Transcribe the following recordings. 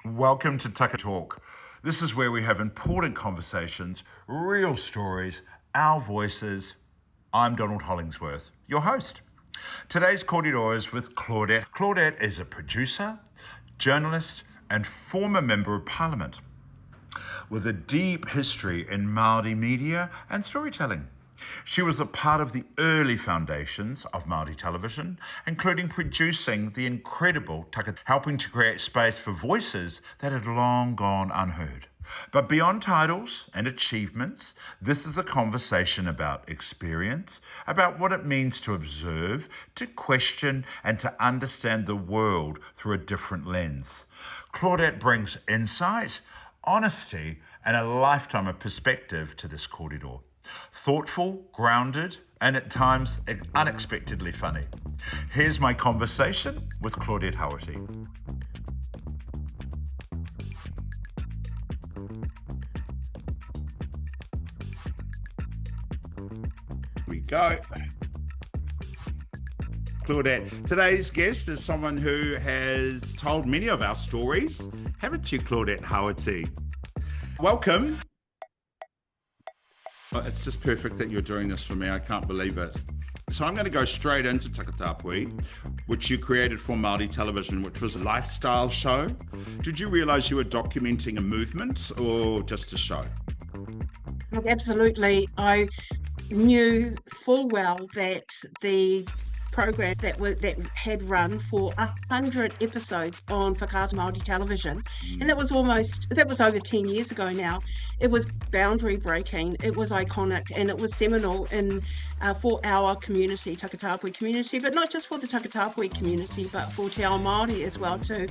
Welcome to Takatāpui Talk. This is where we have important conversations, real stories, our voices. I'm Donald Hollingsworth, your host. Today's Kōrero is with Claudette. Claudette is a producer, journalist, and former member of Parliament with a deep history in Māori media and storytelling. She was a part of the early foundations of Māori Television, including producing the incredible Takata, helping to create space for voices that had long gone unheard. But beyond titles and achievements, this is a conversation about experience, about what it means to observe, to question, and to understand the world through a different lens. Claudette brings insight, honesty, and a lifetime of perspective to this kōrero. Thoughtful, grounded, and at times unexpectedly funny. Here's my conversation with Claudette Hauiti. Here we go. Claudette, today's guest is someone who has told many of our stories, haven't you, Claudette Hauiti? Welcome. It's just perfect that you're doing this for me. I can't believe it. So I'm going to go straight into Takatāpui, which you created for Māori Television, which was a lifestyle show. Did you realise you were documenting a movement or just a show? Look, absolutely. I knew full well that the program that had run for 100 episodes on Whakaata Māori Television, and that was over 10 years ago now. It was boundary breaking, it was iconic, and it was seminal for our community, Takatāpui community, but not just for the Takatāpui community, but for Te Ao Māori as well too,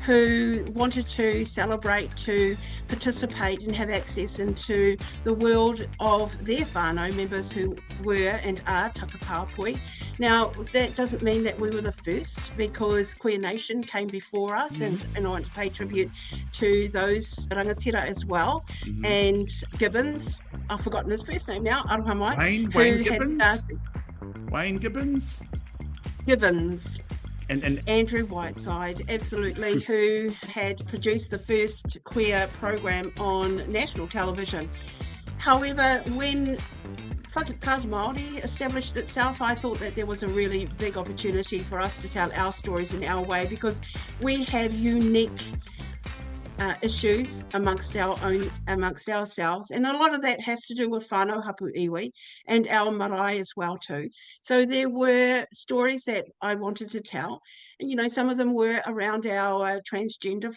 who wanted to celebrate, to participate and have access into the world of their whānau members who were and are Takatāpui. Now, that doesn't mean that we were the first, because Queer Nation came before us, and I want to pay tribute to those rangatira as well. And Gibbons, I've forgotten his first name now, Aroha mai, Wayne Gibbons? Wayne Gibbons? Gibbons. And Andrew Whiteside, absolutely, who had produced the first queer program on national television. However, when Whakaata Māori established itself, I thought that there was a really big opportunity for us to tell our stories in our way, because we have unique issues amongst ourselves, and a lot of that has to do with whānau hapu iwi and our marae as well too. So there were stories that I wanted to tell, and some of them were around our transgender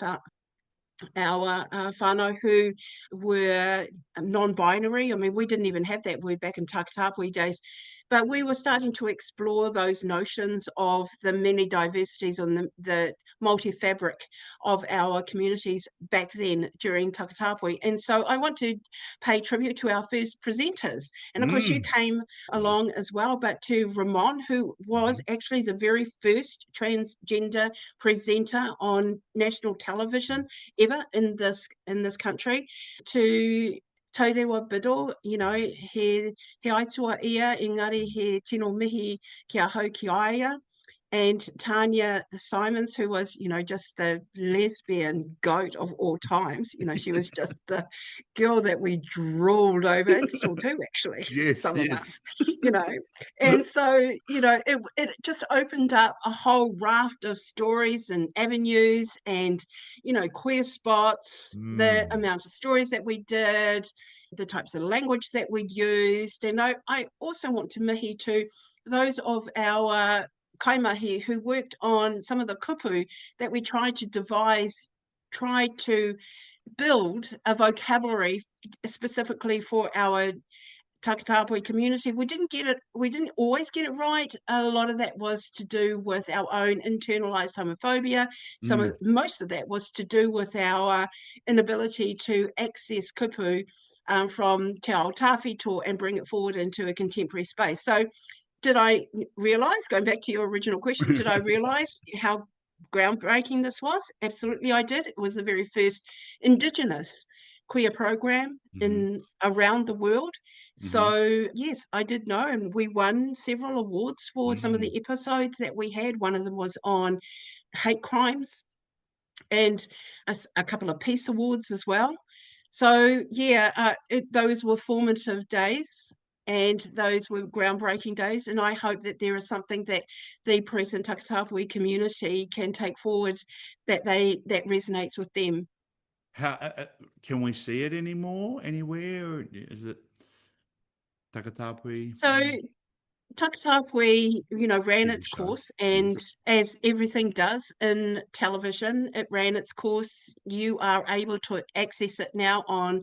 our whānau who were non-binary. I mean, we didn't even have that word back in Takatāpui days, but we were starting to explore those notions of the many diversities and the multi-fabric of our communities back then during Takatāpui. And so I want to pay tribute to our first presenters. And of course you came along as well, but to Ramon, who was actually the very first transgender presenter on national television ever in this country, to Taurewa Biddle, he aitua ia, engari he tino mihi kia hau ki aia. And Tanya Simons, who was, just the lesbian goat of all times. She was just the girl that we drooled over, and still do, actually. Yes, some of us, And so, it just opened up a whole raft of stories and avenues and, queer spots, the amount of stories that we did, the types of language that we used. And I also want to mihi to those of our kaimahi who worked on some of the kupu that we tried to build a vocabulary specifically for our Takatāpui community. We didn't always get it right. A lot of that was to do with our own internalized homophobia. Most of that was to do with our inability to access kupu from Te Ao Tawhito and bring it forward into a contemporary space. So did I realise, going back to your original question, did I realise how groundbreaking this was? Absolutely I did. It was the very first Indigenous queer program around the world. So yes, I did know, and we won several awards for some of the episodes that we had. One of them was on hate crimes. and a couple of Peace Awards as well. So yeah, those were formative days, and those were groundbreaking days. And I hope that there is something that the present Takatāpui community can take forward that resonates with them. How can we see it anymore anywhere? Or is it Takatāpui? So Takatāpui, ran TV its shows. course, and Yes. as everything does in television, it ran its course. You are able to access it now on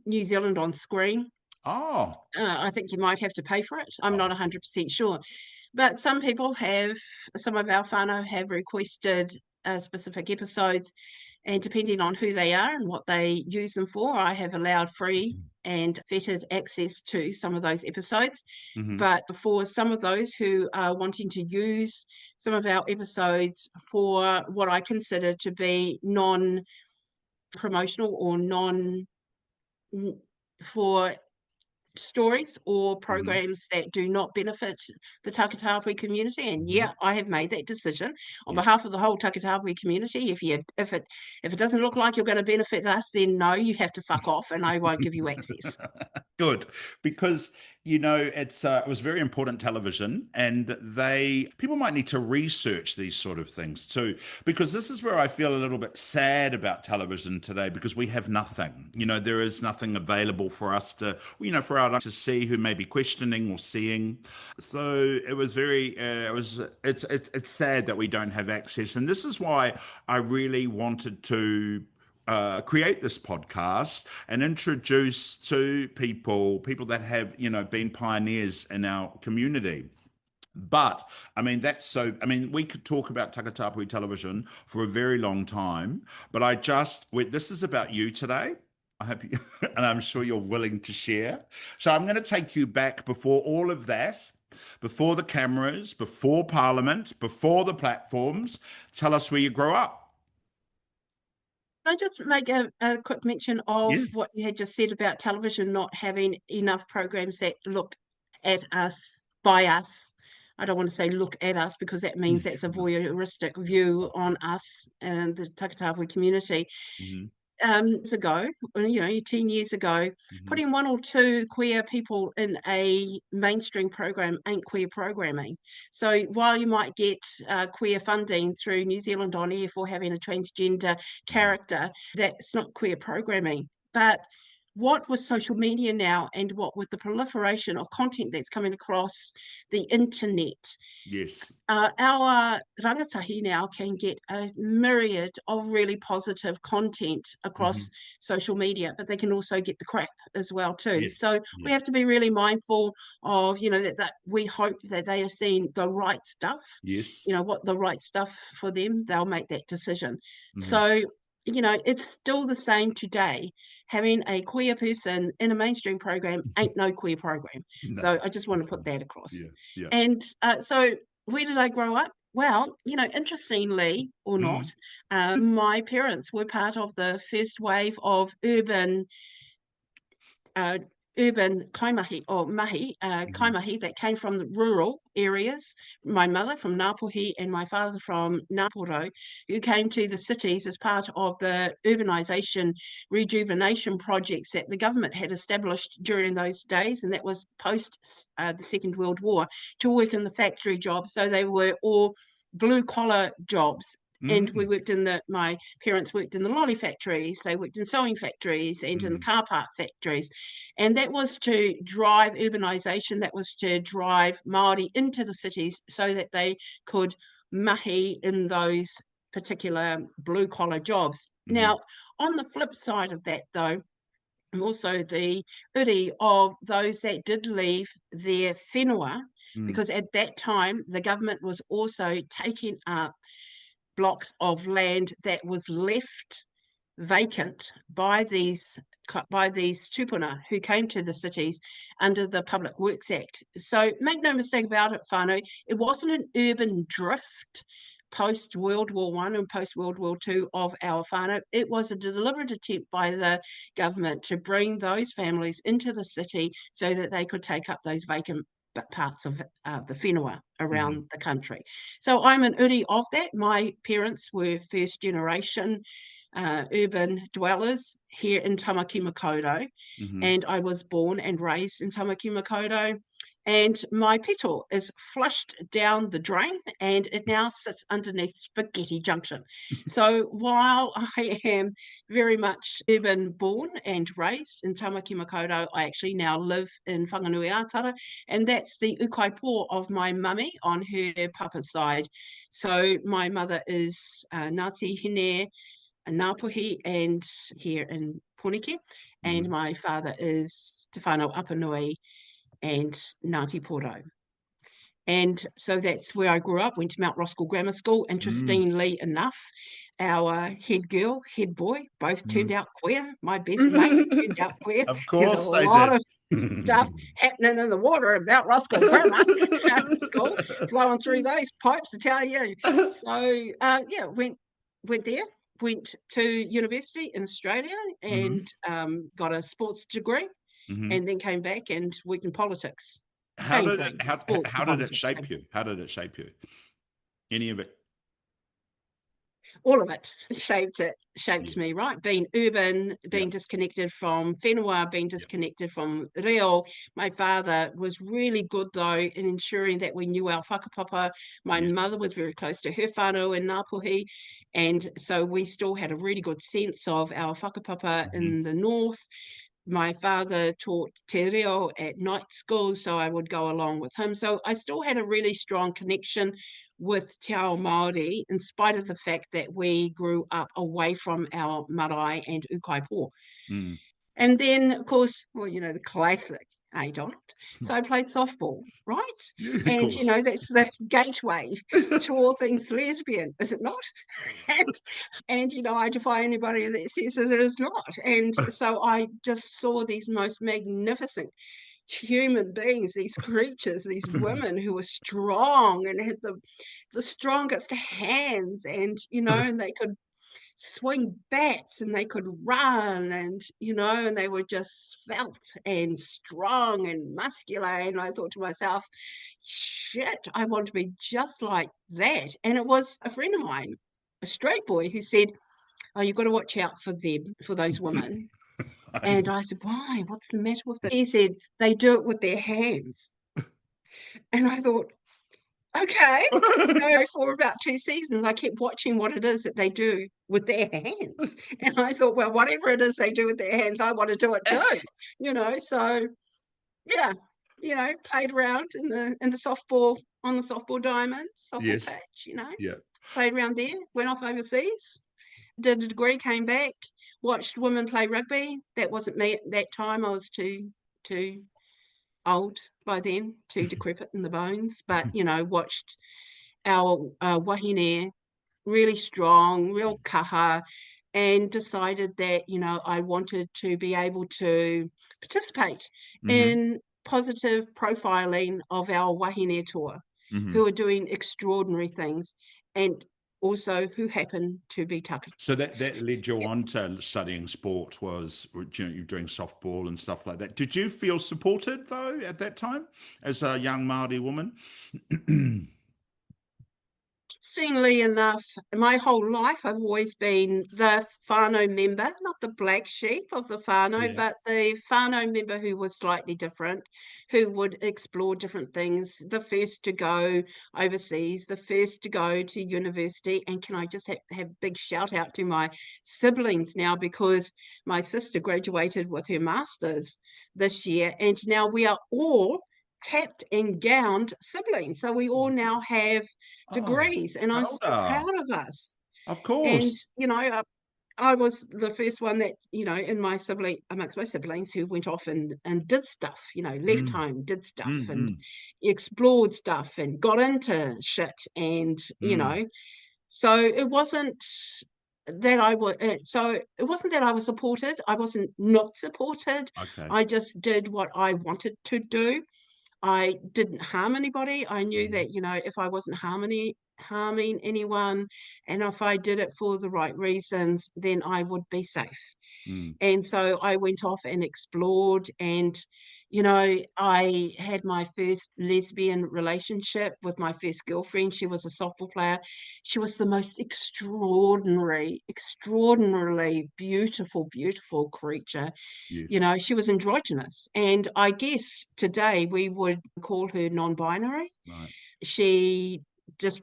New Zealand on screen. Oh. I think you might have to pay for it. I'm not Oh. 100% sure. But some of our whānau have requested specific episodes, and depending on who they are and what they use them for, I have allowed free and vetted access to some of those episodes. Mm-hmm. But for some of those who are wanting to use some of our episodes for what I consider to be non-promotional or for stories or programs that do not benefit the Takatāpui community, and Mm-hmm. I have made that decision on Yes. behalf of the whole Takatāpui community. If it doesn't look like you're going to benefit us, then no, you have to fuck off, and I won't give you access. Good, because it was very important television, and people might need to research these sort of things too, because this is where I feel a little bit sad about television today, because we have nothing. There is nothing available for us to, for our to see who may be questioning or seeing. So it was it's sad that we don't have access, and this is why I really wanted to create this podcast and introduce to people that have been pioneers in our community. But we could talk about Takatāpui television for a very long time, but this is about you today. I hope you, and I'm sure you're willing to share. So I'm going to take you back before all of that, before the cameras, before Parliament, before the platforms. Tell us where you grew up. Can I just make a quick mention of Yeah. what you had just said about television not having enough programs that look at us, by us. I don't want to say look at us, because that means that's a voyeuristic view on us and the Takatāpui community. Mm-hmm. Years ago, 10 years ago, putting one or two queer people in a mainstream program ain't queer programming. So while you might get queer funding through New Zealand On Air for having a transgender character, that's not queer programming. But what with social media now, and what with the proliferation of content that's coming across the internet, Yes. our rangatahi now can get a myriad of really positive content across social media, but they can also get the crap as well too. Yeah. So we have to be really mindful of, that we hope that they are seeing the right stuff. Yes. What the right stuff for them, they'll make that decision. So it's still the same today. Having a queer person in a mainstream program ain't no queer program. No, so I just want to put that across. Yeah. And so where did I grow up? Well, interestingly or not, my parents were part of the first wave of urban kaimahi or mahi, kaimahi that came from the rural areas. My mother from Ngāpuhi and my father from Ngāporo, who came to the cities as part of the urbanisation rejuvenation projects that the government had established during those days, and that was post the Second World War, to work in the factory jobs. So they were all blue-collar jobs. And we my parents worked in the lolly factories, they worked in sewing factories and in the car park factories. And that was to drive urbanisation, that was to drive Māori into the cities so that they could mahi in those particular blue-collar jobs. Now, on the flip side of that, though, also the uri of those that did leave their whenua, because at that time, the government was also taking up blocks of land that was left vacant by these tupuna who came to the cities under the Public Works Act. So make no mistake about it, whānau, it wasn't an urban drift post-World War I and post-World War II of our whānau. It was a deliberate attempt by the government to bring those families into the city so that they could take up those vacant parts of the whenua around the country. So I'm an uri of that. My parents were first generation urban dwellers here in Tamaki Makaurau, and I was born and raised in Tamaki Makaurau. And my pito is flushed down the drain and it now sits underneath Spaghetti Junction. So while I am very much urban born and raised in Tamaki Makaurau, I actually now live in Whanganuiatara, and that's the ukaipō of my mummy on her papa's side. So my mother is Ngāti Hine, Ngāpuhi, and here in Poneke, and my father is Te Whānau Apanui and Ngāti Porou. And so that's where I grew up, went to Mount Roskill Grammar School. Interestingly enough, our head girl, head boy, both turned out queer. My best mate turned out queer. Of course There's a lot of stuff happening in the water at Mount Roskill Grammar School. Flowing through those pipes, to tell you. So, went there. Went to university in Australia and got a sports degree. And then came back and worked in politics. How did it shape you? How did it shape you? Any of it? All of it shaped me, right? Being urban, being disconnected from whenua, being disconnected from reo. My father was really good, though, in ensuring that we knew our whakapapa. My mother was very close to her whānau in Ngāpuhi, and so we still had a really good sense of our whakapapa in the north. My father taught te reo at night school, so I would go along with him. So I still had a really strong connection with Te Ao Māori, in spite of the fact that we grew up away from our marae and ukaipō. And then, of course, well, the classic, Donald? So I played softball, right? And, that's the gateway to all things lesbian, is it not? And I defy anybody that says that it is not. And so I just saw these most magnificent human beings, these creatures, these women who were strong and had the strongest hands, and, and they could swing bats and they could run, and and they were just svelte and strong and muscular. And I thought to myself, shit, I want to be just like that. And it was a friend of mine, a straight boy, who said, oh, you've got to watch out for them, for those women. And I said, why? What's the matter with them? He said, they do it with their hands. And I thought, okay. So for about 2 seasons, I kept watching what it is that they do with their hands. And I thought, well, whatever it is they do with their hands, I want to do it too. So played around in the softball, on the softball diamond, softball patch, played around there, went off overseas, did a degree, came back, watched women play rugby. That wasn't me at that time. I was too old by then, too decrepit in the bones, but watched our wahine, really strong, real kaha, and decided that I wanted to be able to participate in positive profiling of our wahine tour, who are doing extraordinary things, and also who happen to be Takata. So that led you on to studying sport, was you're doing softball and stuff like that. Did you feel supported, though, at that time as a young Māori woman? Interestingly enough, my whole life I've always been the whānau member, not the black sheep of the whānau, but the whānau member who was slightly different, who would explore different things, the first to go overseas, the first to go to university. And can I just have a big shout out to my siblings now, because my sister graduated with her master's this year, and now we are all capped and gowned siblings. So we all now have degrees, and I'm so proud of us. Of course. And, I was the first one that, amongst my siblings, who went off and did stuff, left home, did stuff and explored stuff and got into shit. And, so it wasn't that I was supported. I wasn't not supported. Okay. I just did what I wanted to do. I didn't harm anybody. I knew that, if I wasn't harming anyone, and if I did it for the right reasons, then I would be safe. And so I went off and explored, and, You know, I had my first lesbian relationship with my first girlfriend. She was a softball player. She was the most extraordinarily beautiful, beautiful creature. You Yes. know, she was androgynous. And I guess today we would call her non-binary. Right. She just as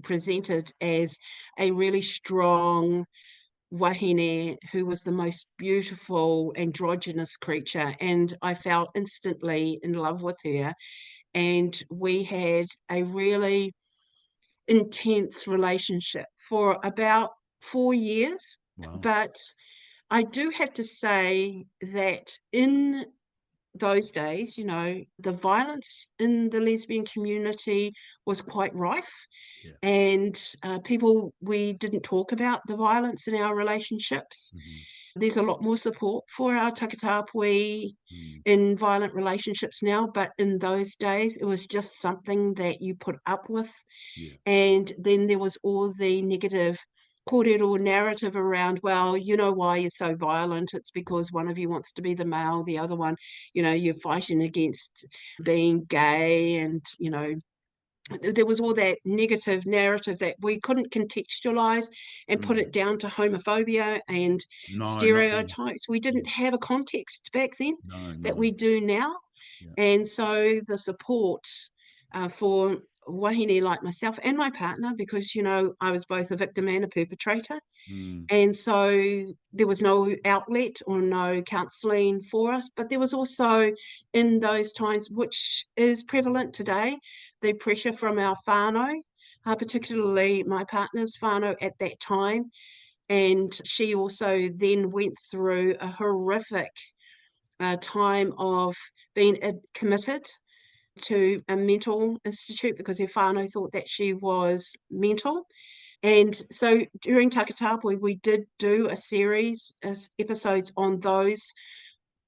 presented as a really strong wahine who was the most beautiful androgynous creature, and I fell instantly in love with her, and we had a really intense relationship for about 4 years. Wow. But I do have to say that in those days, you know, the violence in the lesbian community was quite rife, Yeah. and we didn't talk about the violence in our relationships. Hmm. There's a lot more support for our Takatāpui Mm. in violent relationships now, but in those days, it was just something that you put up with. Yeah. And then there was all the negative kōrero narrative around, well, you know why you're so violent. It's because one of you wants to be the male, the other one, you know, you're fighting against being gay, and, you know, there was all that negative narrative that we couldn't contextualize and put Mm. it down to homophobia and No, not then. stereotypes. We didn't Yes. have a context back then No, that no. we do now. Yeah. And so the support for wahine like myself and my partner, because, you know, I was both a victim and a perpetrator. Mm. And so there was no outlet or no counselling for us. But there was also, in those times, which is prevalent today, the pressure from our whānau, particularly my partner's whānau at that time. And she also then went through a horrific time of being committed to a mental institute because her whānau thought that she was mental. And so during Takatāpui, we did do a series of episodes on those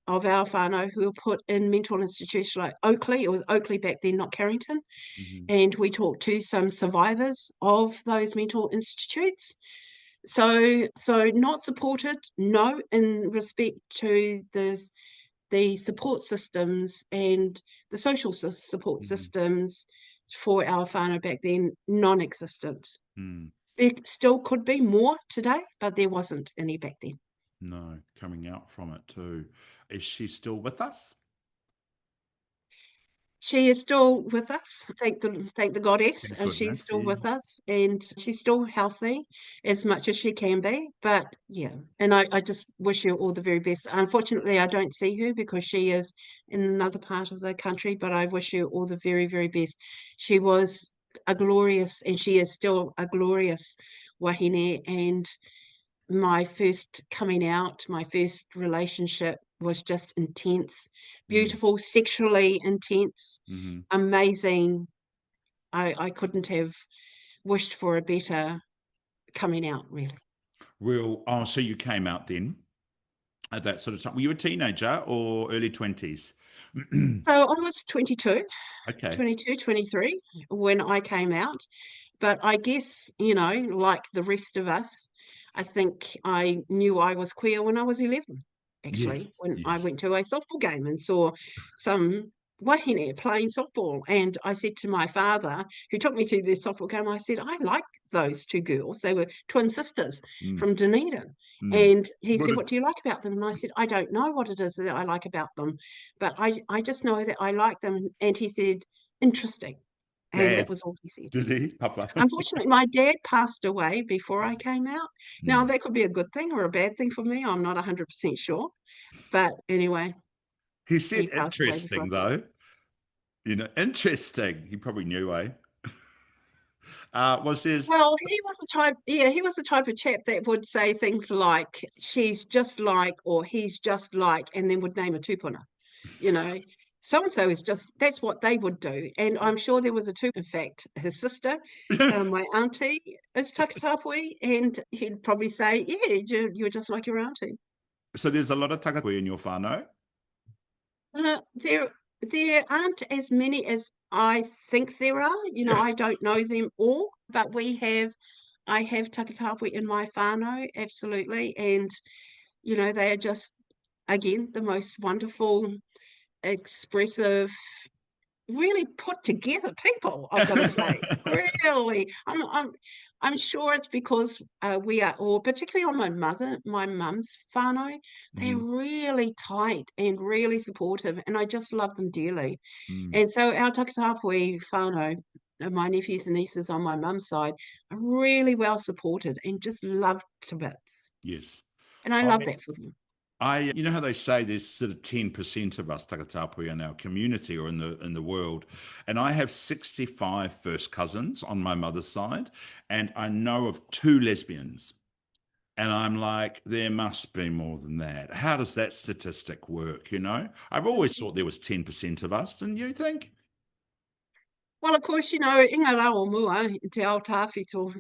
of our whānau who were put in mental institutions like Oakley. It was Oakley back then, not Carrington. Hmm. And we talked to some survivors of those mental institutes. So not supported, no, in respect to the support systems and the social support Hmm. systems for our whānau back then, non-existent. Mm. There still could be more today, but there wasn't any back then. No, coming out from it too. Is she still with us? She is still with us. Thank the goddess. Thank She's goodness. still Yes. with us, and she's still healthy as much as she can be. But yeah, and I just wish her all the very best. Unfortunately, I don't see her because she is in another part of the country. But I wish her all the very, very best. She was a glorious, and she is still a glorious wahine. And my first coming out, my first relationship was just intense, Mm. beautiful, sexually intense, Hmm. amazing. I couldn't have wished for a better coming out, really. Real. Oh, so you came out then at that sort of time. Were you a teenager or early 20s? So I was 22, Okay. 22, 23 when I came out. But I guess, you know, like the rest of us, I think I knew I was queer when I was 11, actually, Yes. when I Yes. went to a softball game and saw some wahine playing softball. And I said to my father, who took me to this softball game, I said, I like those two girls. They were twin sisters Mm. from Dunedin. Mm. And he What said, a, what do you like about them? And I said, I don't know what it is that I like about them, but I just know that I like them. And he said, interesting. And that Dad, was all he said. did he? Papa. Unfortunately, my dad passed away before I Right. came out. Now, Mm. that could be a good thing or a bad thing for me. I'm not 100% sure. But anyway, He he said passed away before I interesting came out. though. Interesting. He probably knew, eh? Was his Well, he was the type of chap that would say things like, she's just like, or he's just like, and then would name a tupuna, you know. So and so is just, that's what they would do. And I'm sure there was a two. In fact, his sister, my auntie, is Takatāpui, and he'd probably say, yeah, you're just like your auntie. so there's a lot of Takatāpui in your whānau? There aren't as many as I think there are. You know, Yeah. I don't know them all, but I have Takatāpui in my whānau, absolutely, and you know, they are just again, the most wonderful, expressive, really put together people, I've got to say. Really. I'm sure it's because we are all, particularly on my mum's whānau, they're Mhm. really tight and really supportive, and I just love them dearly. Mm. And so our Takatāpui whānau, my nephews and nieces on my mum's side, are really well supported and just loved to bits. Yes. And I love that for them. You know how they say there's sort of 10% of us Takatapu in our community or in the world, and I have 65 first cousins on my mother's side, and I know of 2 lesbians, and I'm like, there must be more than that. How does that statistic work? You know, I've always thought there was 10% of us, didn't you think? Well, of course, inga rao mua, te ao tāwhito,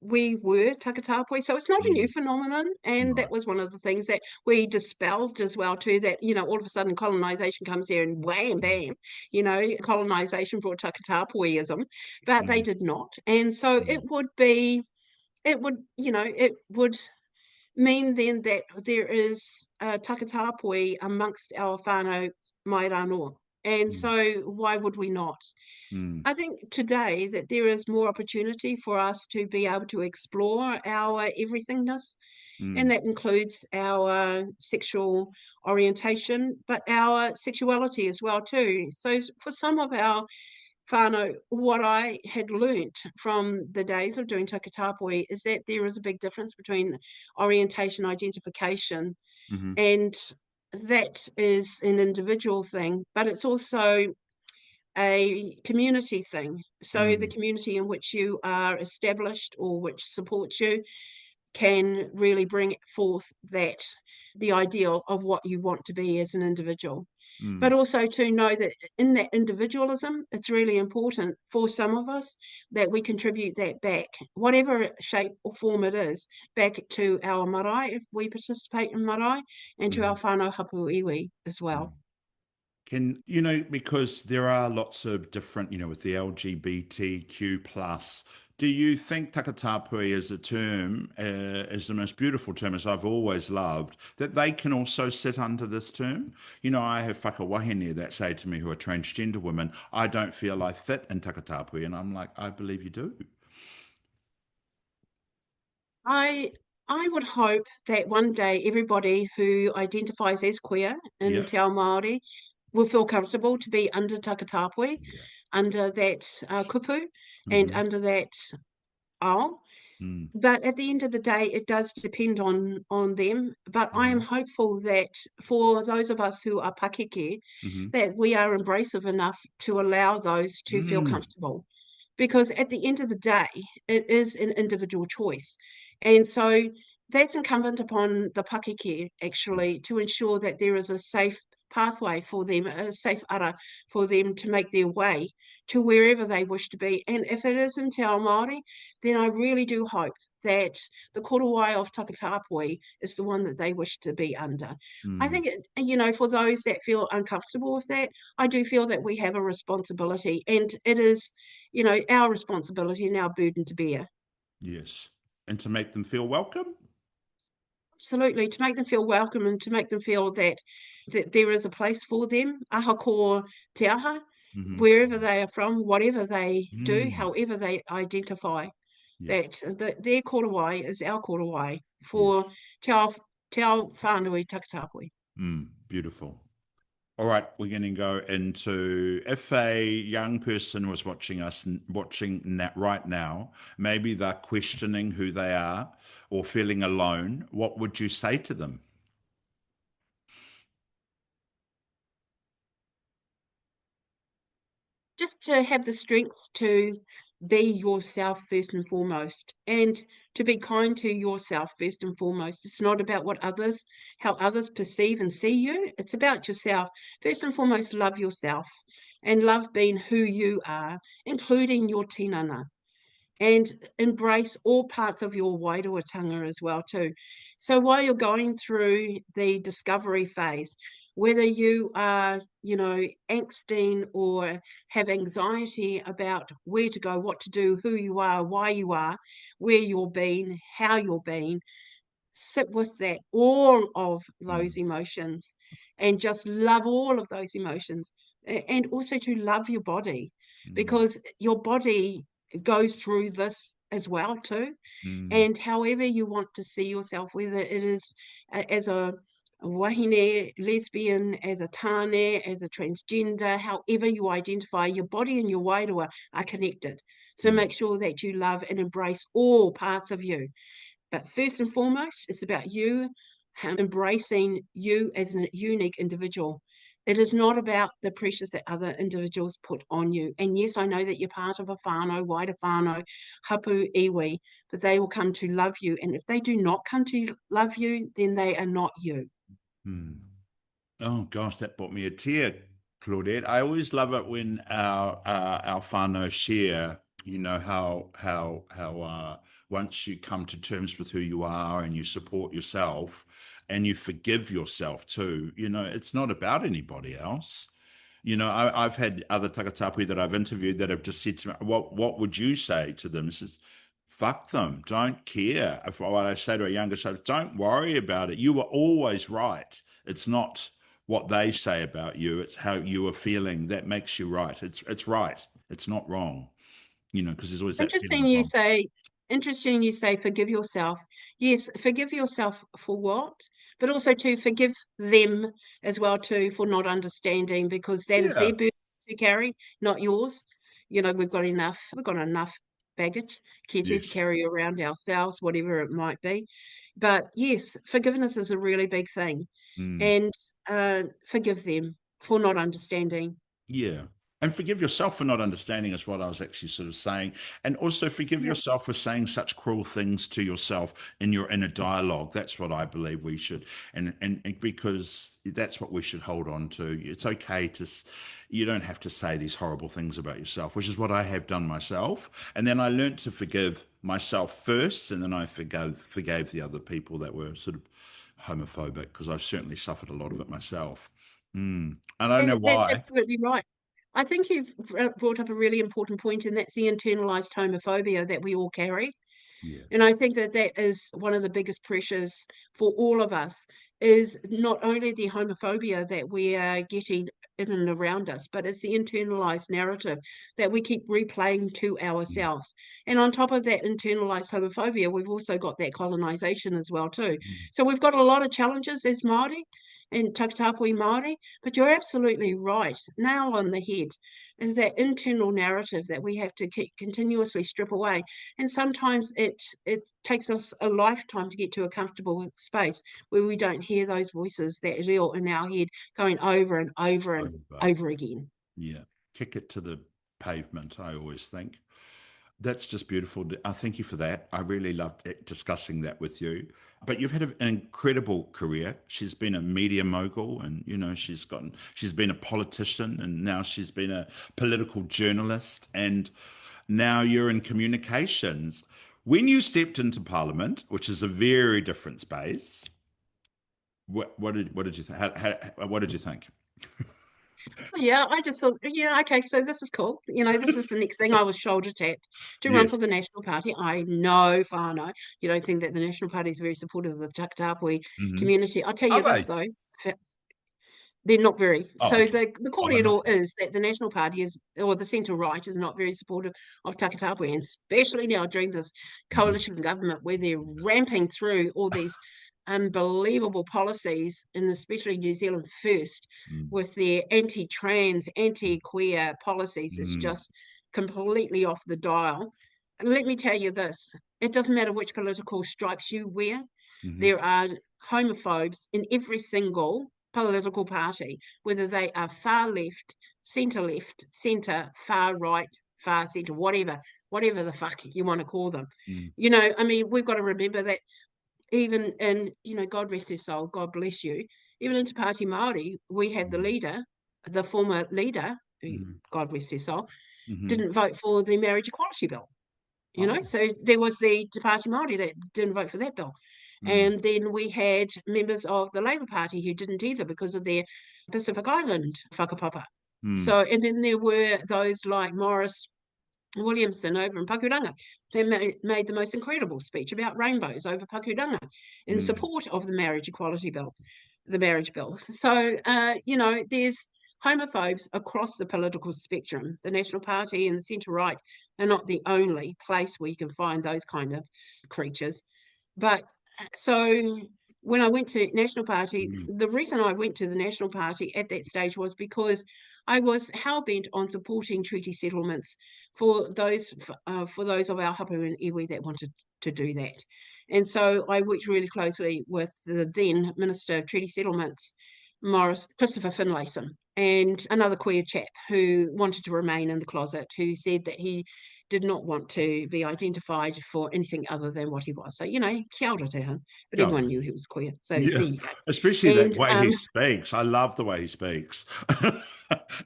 we were Takatāpui, so it's not a new Mm, phenomenon, and that right. was one of the things that we dispelled as well too, that, all of a sudden colonisation comes here and wham, bam, colonisation brought Takatapuiism, but they Mm, did not. And so mm, it would mean then that there is Takatapui amongst our whānau mai rānoa. And mm, so why would we not? mm, I think today that there is more opportunity for us to be able to explore our everythingness, and mm, that includes our sexual orientation, but our sexuality as well too. So for some of our whānau, what I had learnt from the days of doing Takatāpui is that there is a big difference between orientation identification, mhm, and that is an individual thing, but it's also a community thing. So the mm, community in which you are established or which supports you can really bring forth the ideal of what you want to be as an individual. But mm. also to know that in that individualism, it's really important for some of us that we contribute that back, whatever shape or form it is, back to our marae if we participate in marae, and to our Mhm. whānau hapu iwi as Mm. well. Because there are lots of different, with the LGBTQ plus, do you think Takatapui is a term, is the most beautiful term, as I've always loved, that they can also sit under this term? I have whakawahine that say to me who are transgender women, I don't feel I fit in Takatapui. And I'm like, I believe you do. I I would hope that one day everybody who identifies as queer in Yeah. Te Ao Māori will feel comfortable to be under Takatāpui, Yeah. under that kupu, and Hmm. under that ao. Mm. But at the end of the day, it does depend on them. But I am Hmm. hopeful that for those of us who are pakeke, Hmm. that we are embracive enough to allow those to feel Mm. comfortable. Because at the end of the day, it is an individual choice. And so that's incumbent upon the pakeke actually to ensure that there is a safe pathway for them, a safe ara for them to make their way to wherever they wish to be. And if it is in Te Ao Māori, then I really do hope that the korowai of Takatāpui is the one that they wish to be under. I Mm. think, for those that feel uncomfortable with that, I do feel that we have a responsibility, and it is, our responsibility and our burden to bear. Yes. And to make them feel welcome? Absolutely, to make them feel welcome and to make them feel that there is a place for them, aha ko te aha, Hmm. wherever they are from, whatever they do, Mm. however they identify, Yeah. that their korowai is our korowai for Yes. te ao whānui Takatāpui. Beautiful. All right, we're going to go into if a young person was watching that right now, maybe they're questioning who they are or feeling alone. What would you say to them? Just to have the strength to be yourself first and foremost, and to be kind to yourself first and foremost. It's not about how others perceive and see you. It's about yourself. First and foremost, love yourself and love being who you are, including your tinana, and embrace all parts of your wairuatanga as well too. So while you're going through the discovery phase, whether you are, angsting or have anxiety about where to go, what to do, who you are, why you are, where you're been, how you're been, sit with that, all of those emotions, and just love all of those emotions. And also to love your body, because your body goes through this as well too. And however you want to see yourself, whether it is as a wahine, lesbian, as a tāne, as a transgender, however you identify, your body and your wairua are connected. So make sure that you love and embrace all parts of you. But first and foremost, it's about you embracing you as a unique individual. It is not about the pressures that other individuals put on you. And yes, I know that you're part of a whānau, wider whānau, hapu iwi, but they will come to love you. And if they do not come to love you, then they are not you. Oh gosh, that brought me a tear, Claudette. I always love it when our whānau share, you know, how once you come to terms with who you are and you support yourself and you forgive yourself too, you know, it's not about anybody else. You know, I've had other Takatāpui that I've interviewed that have just said to me, what would you say to them? It says, fuck them, don't care. If what I say to a younger child, don't worry about it. You were always right. It's not what they say about you, it's how you are feeling that makes you right. It's right. It's not wrong. You know, because there's always that feeling of wrong. Interesting you say forgive yourself. Yes, forgive yourself for what? But also to forgive them as well too for not understanding, because that is their burden to carry, not yours. You know, we've got enough baggage, kete to Yes. carry around ourselves, whatever it might be. But yes, forgiveness is a really big thing. And forgive them for not understanding. Yeah. And forgive yourself for not understanding is what I was actually sort of saying. And also forgive Yeah. yourself for saying such cruel things to yourself in your inner dialogue. That's what I believe we should. And because that's what we should hold on to. It's okay you don't have to say these horrible things about yourself, which is what I have done myself. And then I learned to forgive myself first. And then I forgave the other people that were sort of homophobic, because I've certainly suffered a lot of it myself. And I don't know That's why. absolutely right. I think you've brought up a really important point, and that's the internalized homophobia that we all carry. Yeah. And I think that that is one of the biggest pressures for all of us, is not only the homophobia that we are getting in and around us, but it's the internalized narrative that we keep replaying to ourselves. And on top of that internalized homophobia, we've also got that colonization as well too. So we've got a lot of challenges as Māori and Takatāpui Māori, but you're absolutely right, nail on the head, is that internal narrative that we have to keep continuously strip away. And sometimes it takes us a lifetime to get to a comfortable space where we don't hear those voices that reo in our head going over and over and over again. Yeah. Kick it to the pavement, I always think. That's just beautiful. Thank you for that. I really loved discussing that with you. But you've had an incredible career. She's been a media mogul, and you know she's been a politician, and now she's been a political journalist, and now you're in communications. When you stepped into Parliament, which is a very different space, what did you think? What did you think? Yeah, I just thought, yeah, okay, so this is cool. You know, this is the next thing. I was shoulder tapped to run Yes. for the National Party. I know, Whānau, you don't think that the National Party is very supportive of the Takatāpui community. I'll tell you Are this, they? though. They're not very. Oh, So okay. the Oh, they're not. kōrero is that the National Party is, or the centre-right, is not very supportive of Takatāpui, and especially now during this coalition government where they're ramping through all these unbelievable policies, and especially New Zealand First, with their anti-trans, anti-queer policies. It's just completely off the dial. And let me tell you this, it doesn't matter which political stripes you wear, there are homophobes in every single political party, whether they are far left, centre, far right, far centre, whatever the fuck you want to call them. You know, I mean, we've got to remember that even in, you know, God rest his soul, God bless you, even in Te Pāti Māori, we have the leader, the former leader, God rest his soul, didn't vote for the marriage equality bill. You know, so there was the Te Pāti Māori that didn't vote for that bill. And then we had members of the Labour Party who didn't either because of their Pacific Island whakapapa. So, and then there were those like Morris Williamson over in Pakuranga. They made the most incredible speech about rainbows over Pakuranga in support of the marriage equality bill, the marriage bill. So, there's homophobes across the political spectrum. The National Party and the centre-right are not the only place where you can find those kind of creatures. But so when I went to National Party, the reason I went to the National Party at that stage was because I was hell-bent on supporting treaty settlements for those of our hapu and iwi that wanted to do that. And so I worked really closely with the then Minister of Treaty Settlements, Christopher Finlayson, and another queer chap who wanted to remain in the closet, who said that he did not want to be identified for anything other than what he was. So, kia ora to him, but everyone knew he was queer. So there you go. Especially that way he speaks. I love the way he speaks.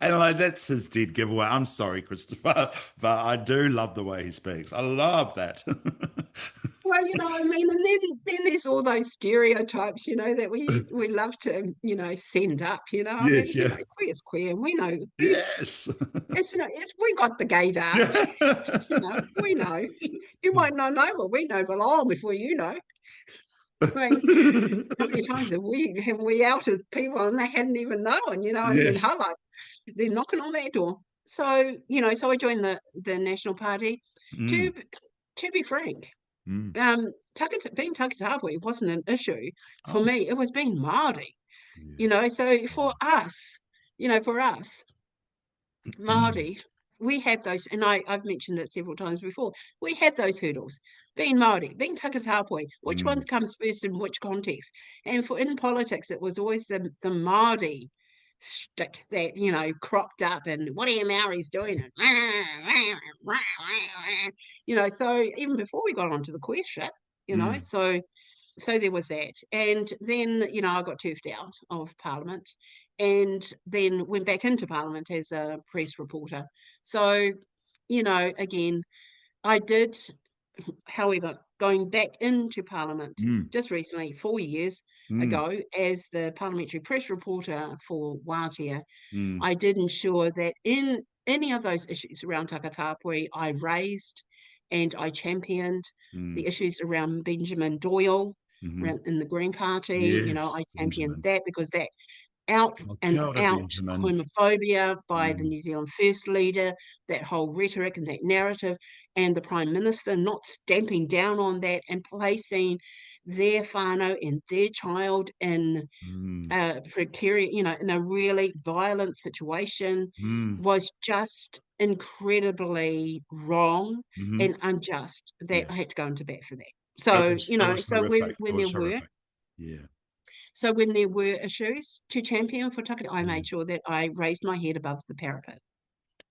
And that's his dead giveaway. I'm sorry, Christopher, but I do love the way he speaks. I love that. Well, and then there's all those stereotypes, that we love to, send up, queer's queer, we know. Yes. We got the gaydar, we know. You might not know, but we know long before you know. How many times have we outed people and they hadn't even known, and then hello, they're knocking on that door. So, so I joined the National Party. To be frank, being Takatāpui wasn't an issue for me. It was being Māori, so for us, Māori, we have those, and I've mentioned it several times before, we have those hurdles. Being Māori, being Takatāpui, which one comes first in which context? And in politics, it was always the Māori stick that, cropped up, and what are you Maoris doing? So even before we got onto the queer shit, so there was that. And then, I got turfed out of Parliament and then went back into Parliament as a press reporter. So, again, I did, however, going back into Parliament just recently, 4 years ago, as the parliamentary press reporter for Whānau, I did ensure that in any of those issues around Takatāpui, I raised and I championed the issues around Benjamin Doyle in the Green Party. I championed that because that out homophobia by the New Zealand First Leader, that whole rhetoric and that narrative, and the Prime Minister not stamping down on that and placing their whānau and their child in precarious, in a really violent situation was just incredibly wrong and unjust that I had to go into bat for that. So, when there were... So when there were issues to champion for Takata, I made sure that I raised my head above the parapet.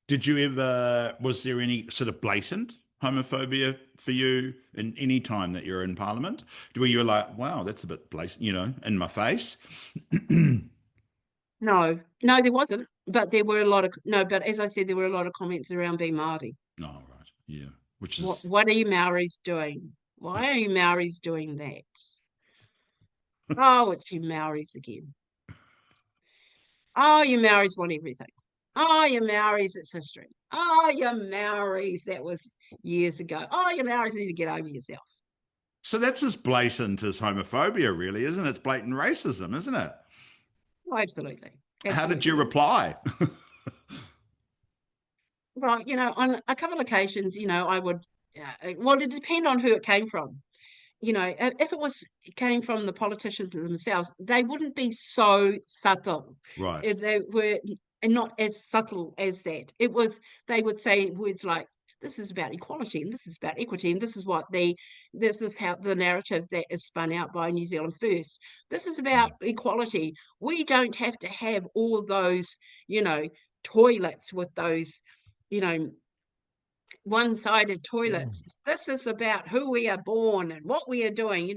Did you ever, was there any sort of blatant homophobia for you in any time that you're in Parliament? Where you were like, wow, that's a bit blatant, in my face? No, there wasn't. But there were but as I said, there were a lot of comments around being Māori. Oh, right. Yeah. Which is... What are you Maoris doing? Why are you Maoris doing that? Oh, it's you Maoris again. Oh, you Maoris want everything. Oh, you Maoris, it's history. Oh, you Maoris, that was years ago. Oh, you Maoris need to get over yourself. So that's as blatant as homophobia, really, isn't it? It's blatant racism, isn't it? Oh, absolutely. How did you reply? Well, on a couple of occasions, I would, well, it depend on who it came from. If it came from the politicians themselves, they wouldn't be so subtle. Right. If they were not as subtle as that. They would say words like, this is about equality and this is about equity and this is how the narrative that is spun out by New Zealand First. This is about equality. We don't have to have all those, toilets with those, one-sided toilets. This is about who we are born and what we are doing.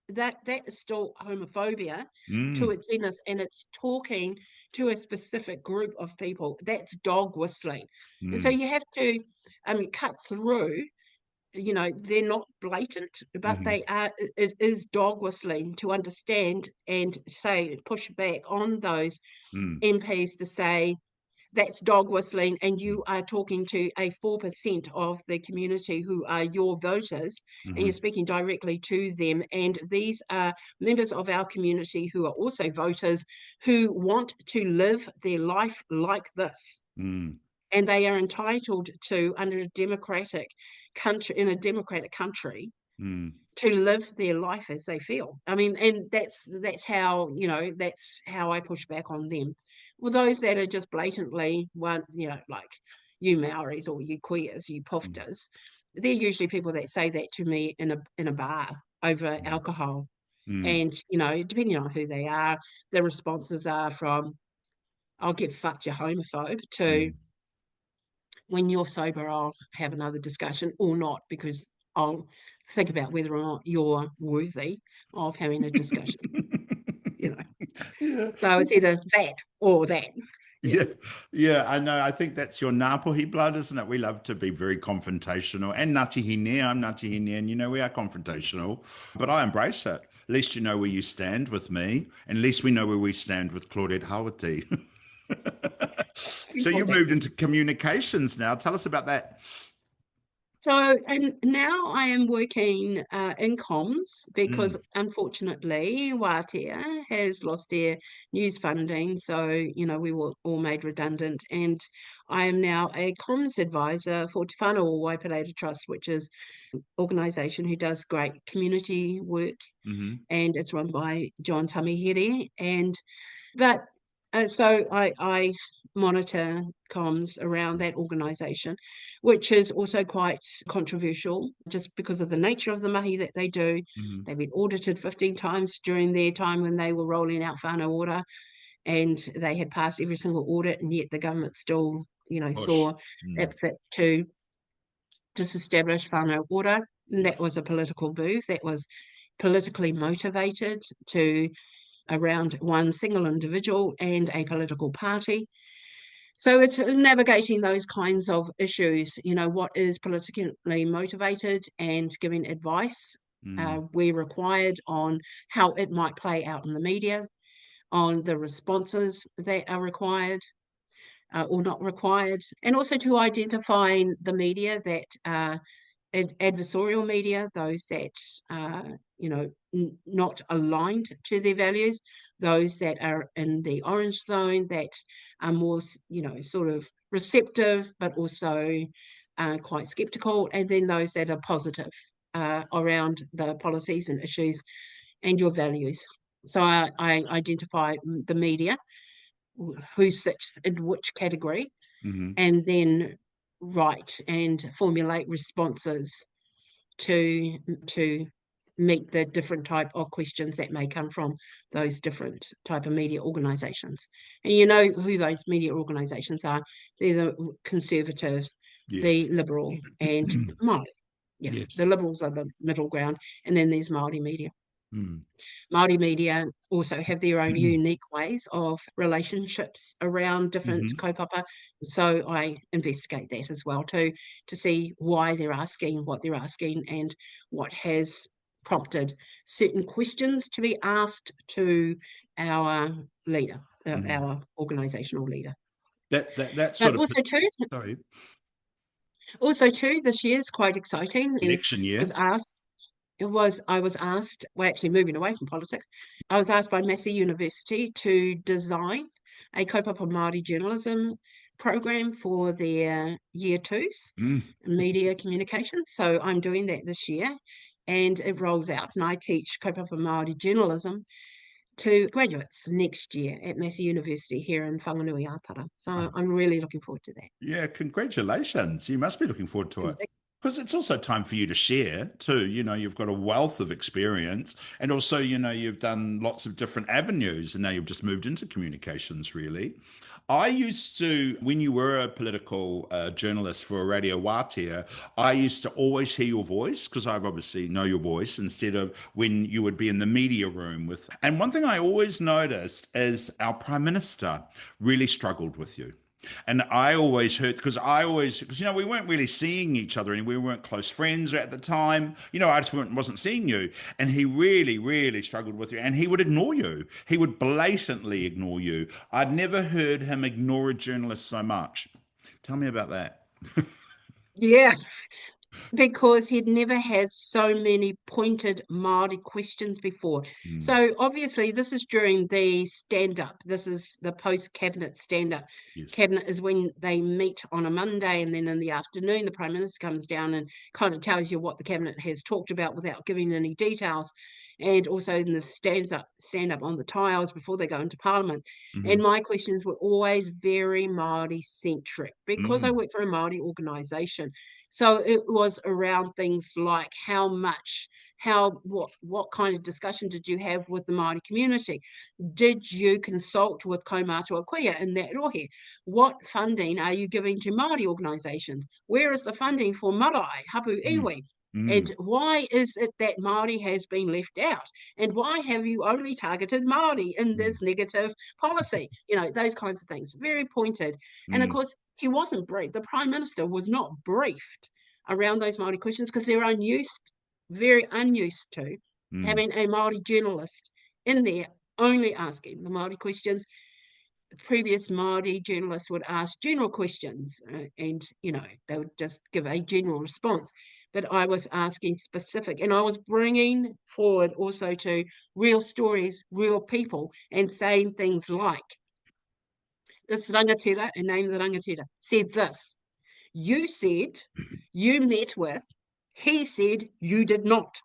That is still homophobia to its zenith, and it's talking to a specific group of people. That's dog whistling. And so you have to cut through. They're not blatant, but they are. It is dog whistling to understand and push back on those MPs to say, that's dog whistling, and you are talking to a 4% of the community who are your voters, and you're speaking directly to them. And these are members of our community who are also voters who want to live their life like this. And they are entitled to, under a democratic country, in a democratic country, to live their life as they feel. I mean, and that's how, that's how I push back on them. Well, those that are just blatantly like you Maoris or you queers, you poftas, they're usually people that say that to me in a bar over alcohol. And, depending on who they are, the responses are from, I'll get fucked, you homophobe, to when you're sober, I'll have another discussion or not, because I'll think about whether or not you're worthy of having a discussion. Yeah. So it's either that or that. Yeah, I know. I think that's your Ngāpuhi blood, isn't it? We love to be very confrontational. And Ngāti Hine, I'm Ngāti Hine, and we are confrontational, but I embrace it. At least you know where you stand with me, and at least we know where we stand with Claudette Hauiti. So you've moved into communications now. Tell us about that. So, and now I am working in comms because unfortunately Wātea has lost their news funding. So, we were all made redundant, and I am now a comms advisor for Te Whānau Waipareta Trust, which is an organisation who does great community work, and it's run by John Tamihere. So I monitor comms around that organisation, which is also quite controversial just because of the nature of the mahi that they do. They've been audited 15 times during their time when they were rolling out whānau ora, and they had passed every single audit, and yet the government still, saw it fit to disestablish whānau ora. And that was a political move. That was politically motivated around one single individual and a political party. So it's navigating those kinds of issues, what is politically motivated, and giving advice where required on how it might play out in the media, on the responses that are required or not required, and also to identifying the media that are adversarial media, those that are, not aligned to their values, those that are in the orange zone, that are more, sort of receptive, but also quite skeptical, and then those that are positive around the policies and issues and your values. So I identify the media, who sits in which category, and then write and formulate responses to meet the different type of questions that may come from those different type of media organisations. And you know who those media organisations are. They're the Conservatives, the Liberal, and Māori. The Liberals are the middle ground, and then there's Māori media. Māori media also have their own unique ways of relationships around different kaupapa. So I investigate that as well too, to see why they're asking what they're asking, and what has prompted certain questions to be asked to our leader, our organisational leader. That sort of also too. Sorry. Also too, this year is quite exciting. Election year. I was asked, we're actually moving away from politics, I was asked by Massey University to design a kaupapa Māori journalism program for their year twos, media communications. So I'm doing that this year, and it rolls out, and I teach kaupapa Māori journalism to graduates next year at Massey University here in Whanganui-a-Tara. So I'm really looking forward to that. Yeah, congratulations. You must be looking forward to it. Because it's also time for you to share too. You've got a wealth of experience, and also, you've done lots of different avenues, and now you've just moved into communications, really. I used to, when you were a political journalist for Radio Wātea, I used to always hear your voice, because I obviously know your voice, instead of when you would be in the media room and one thing I always noticed is our Prime Minister really struggled with you. And I always heard, because we weren't really seeing each other and we weren't close friends at the time. I just wasn't seeing you. And he really, really struggled with you. And he would ignore you. He would blatantly ignore you. I'd never heard him ignore a journalist so much. Tell me about that. Yeah, because he'd never had so many pointed Māori questions before. Mm, So obviously this is during the stand-up. This is the post-cabinet stand-up. yes. Cabinet is when they meet on a Monday, and then in the afternoon the Prime Minister comes down and kind of tells you what the Cabinet has talked about without giving any details. And also in the stand-up on the tiles before they go into Parliament. Mhm. And my questions were always very Māori-centric because I Mm, work for a Māori organisation. So it was around things like what kind of discussion did you have with the Māori community? Did you consult with Kaumātua Kuia in that rohe? What funding are you giving to Māori organisations? Where is the funding for marae, hapu mm, iwi? mm, And why is it that Māori has been left out? And why have you only targeted Māori in this negative policy? Those kinds of things. Very pointed. And of mm, course, he wasn't briefed. The Prime Minister was not briefed around those Māori questions because they're very unused to mm, having a Māori journalist in there only asking the Māori questions. Previous Māori journalists would ask general questions and they would just give a general response. But I was asking specific, and I was bringing forward also to real stories, real people, and saying things like, this rangatira, and name the rangatira, said this. You said you met with, he said you did not.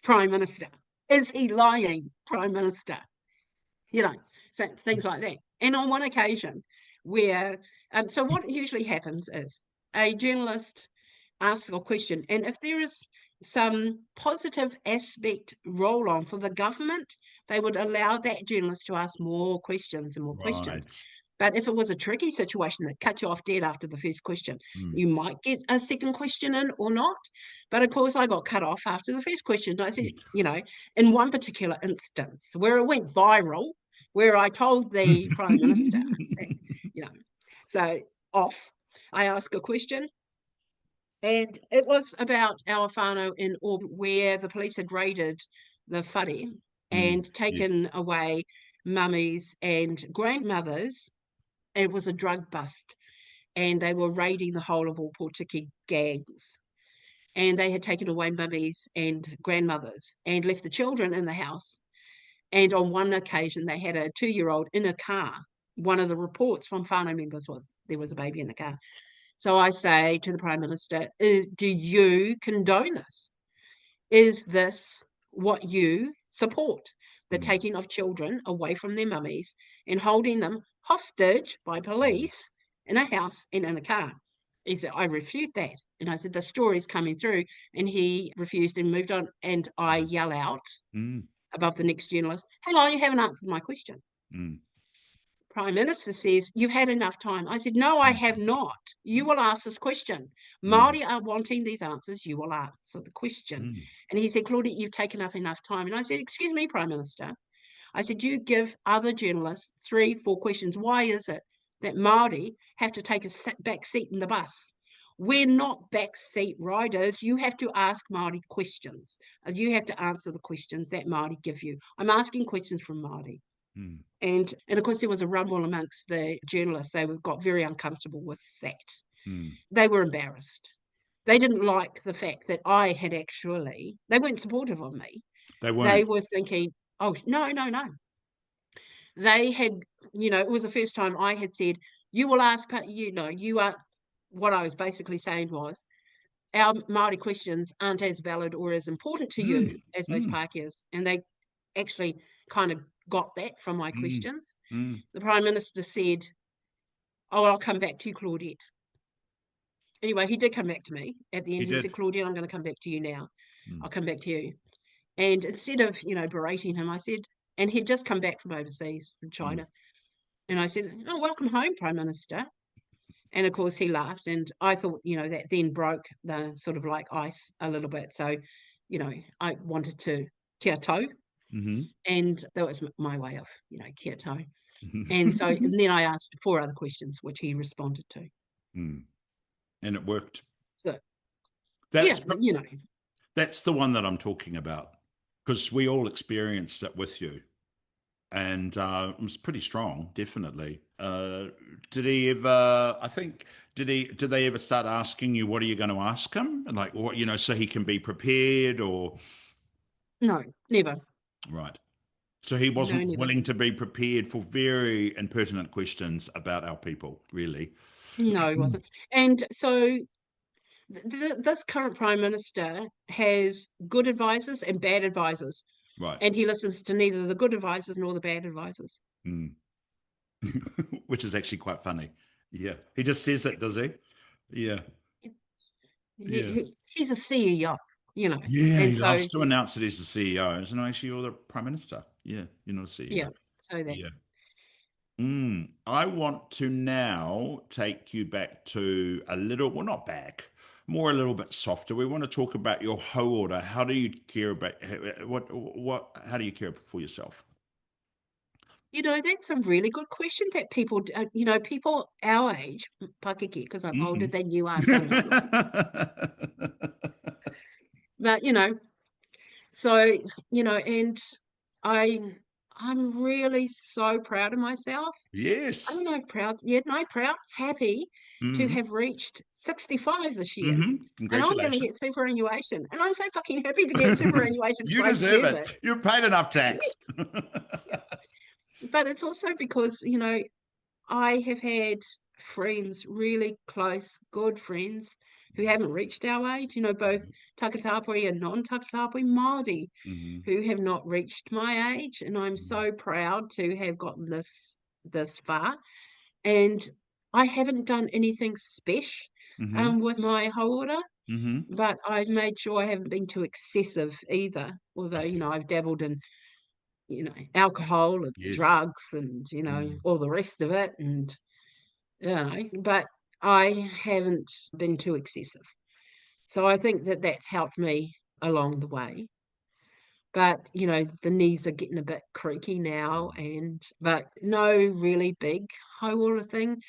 Prime Minister. Is he lying, Prime Minister? So things like that. And on one occasion where, so what usually happens is a journalist asks a question, and if there is some positive aspect roll on for the government, they would allow that journalist to ask more questions and more questions. right. But if it was a tricky situation that cut you off dead after the first question, Mm, you might get a second question in or not. But of course, I got cut off after the first question. I said, in one particular instance where it went viral, where I told the Prime Minister, so off, I asked a question. And it was about our whānau in Auburn, where the police had raided the whare and yes. taken away mummies and grandmothers. It was a drug bust, and they were raiding the whole of all Pōtiki gangs. And they had taken away mummies and grandmothers and left the children in the house. And on one occasion, they had a 2-year-old in a car. One of the reports from whānau members was there was a baby in the car. So I say to the Prime Minister, do you condone this? Is this what you support? The Mm, taking of children away from their mummies and holding them hostage by police in a house and in a car. He said, I refute that. And I said, the story's coming through. And he refused and moved on. And I yell out mm, above the next journalist, hang on, you haven't answered my question. mm, Prime Minister says, you've had enough time. I said, no, I have not. You will ask this question. mm, Māori are wanting these answers. You will answer the question. mm. And he said, Claudette, you've taken up enough time. And I said, excuse me, Prime Minister. I said, you give other journalists 3-4 questions. Why is it that Māori have to take a back seat in the bus? We're not backseat riders. You have to ask Māori questions. You have to answer the questions that Māori give you. I'm asking questions from Māori. Mm. And of course, there was a rumble amongst the journalists. They got very uncomfortable with that. Mm. They were embarrassed. They didn't like the fact that I had they weren't supportive of me. They They weren't. were thinking, oh, no. They had, it was the first time I had said, you will ask, you are, what I was basically saying was, our Māori questions aren't as valid or as important to Mm, you as those mm, Pākehās. And they actually kind of got that from my mm, questions. mm. The Prime Minister said, oh, I'll come back to you, Claudette. Anyway, he did come back to me at the end. He said, did. Claudette, I'm going to come back to you now. Mm. I'll come back to you. And instead of, berating him, I said, and he'd just come back from overseas, from China. And I said, oh, welcome home, Prime Minister. And of course, he laughed. And I thought, that then broke the sort of like ice a little bit. So, I wanted to kia tau. Mm-hmm. And that was my way of, kia tau. And so, and then I asked 4 other questions, which he responded to. And it worked. So, That's, yeah, you know. That's the one that I'm talking about, because we all experienced it with you. And it was pretty strong, definitely. Did he ever, I think, did they ever start asking you, what are you going to ask him? And like, what, so he can be prepared, or? No, never. Right. So he wasn't never. willing to be prepared for very impertinent questions about our people, really. No, he wasn't. And so this current Prime Minister has good advisors and bad advisors. Right. And he listens to neither the good advisors nor the bad advisors. Which is actually quite funny. Yeah. He just says it, does he? Yeah. He's a CEO, Yeah, And he so, loves to announce that he's the CEO. Isn't it? Actually, you're the Prime Minister. Yeah, you're not a CEO. yeah, so that. Yeah. I want to now take you back to a little, well, not back, more a little bit softer. We want to talk about your hauora. How do you care about how do you care for yourself? That's a really good question that people, people our age, Pakeke, because I'm older than you are, but, so, and I'm really so proud of myself. Yes. I don't know, proud, happy to have reached 65 this year. And I'm going to get superannuation. And I'm so fucking happy to get superannuation. You deserve it. You're paid enough tax. But it's also because, I have had friends, really close, good friends who haven't reached our age, both Takatāpui and non-Takatāpui Māori who have not reached my age. And I'm so proud to have gotten this far. And I haven't done anything special with my hauora, but I've made sure I haven't been too excessive either. Although, I've dabbled in, alcohol and drugs and, all the rest of it. And, but I haven't been too excessive. So I think that that's helped me along the way. But, the knees are getting a bit creaky now, but no really big hauora thing.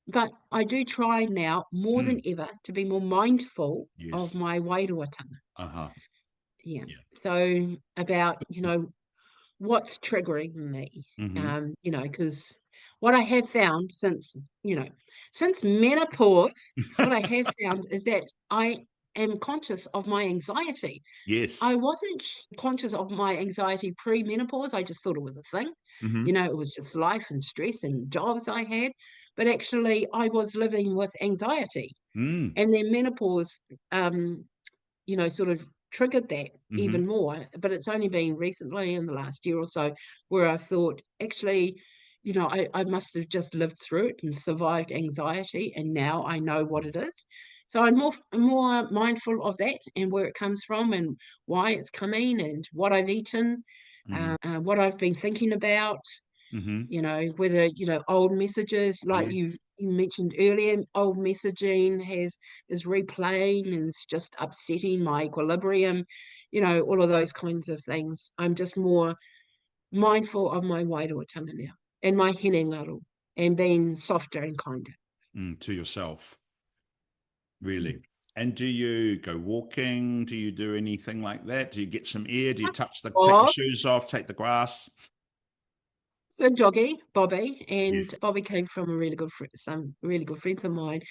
But I do try now more than ever to be more mindful of my wairuatanga. Yeah. So about, what's triggering me, because what I have found since menopause, what I have found is that I am conscious of my anxiety. Yes. I wasn't conscious of my anxiety pre-menopause. I just thought it was a thing. It was just life and stress and jobs I had. But actually, I was living with anxiety. And then menopause, sort of triggered that even more. But it's only been recently in the last year or so where I've thought, actually, I must have just lived through it and survived anxiety. And now I know what it is. So I'm more mindful of that and where it comes from and why it's coming and what I've eaten, what I've been thinking about, whether, old messages like you mentioned earlier, old messaging is replaying and it's just upsetting my equilibrium, all of those kinds of things. I'm just more mindful of my wairuatanga now and my hinengaro and being softer and kinder. To yourself. Really. And do you go walking? Do you do anything like that? Do you get some air? Do you take your shoes off, take the grass? So Joggy, Bobby, and Bobby came from some really good friends of mine,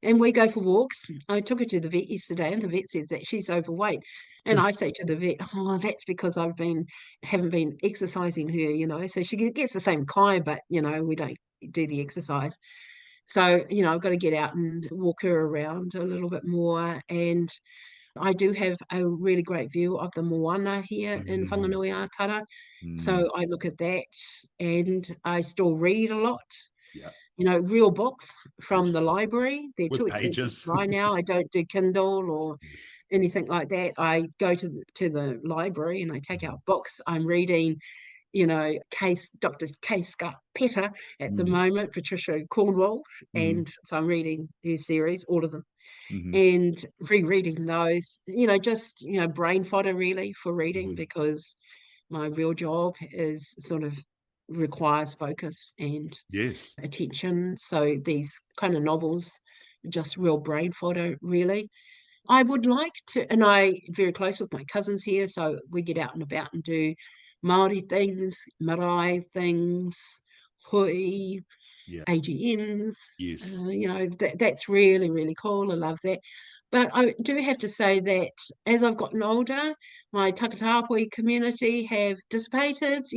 and we go for walks. I took her to the vet yesterday, and the vet says that she's overweight, and I say to the vet, "Oh, that's because haven't been exercising her, So she gets the same kind, but we don't do the exercise. So I've got to get out and walk her around a little bit more, and I do have a really great view of the moana here in Whanganui-a-Tara. So I look at that and I still read a lot. Real books from the library. They're too expensive right now. I don't do Kindle or anything like that. I go to the library and I take out books. I'm reading, Dr. K. Scott Petter at the moment, Patricia Cornwall, and so I'm reading her series, all of them. And rereading those, just, brain fodder really for reading because my real job is sort of requires focus and Yes. attention. So these kind of novels, just real brain fodder, really. I would like to, and I very close with my cousins here, so we get out and about and do Māori things, marae things, hui, Yeah. AGMs. Yes. That's really, really cool. I love that. But I do have to say that as I've gotten older, my Takatāpui community have dissipated.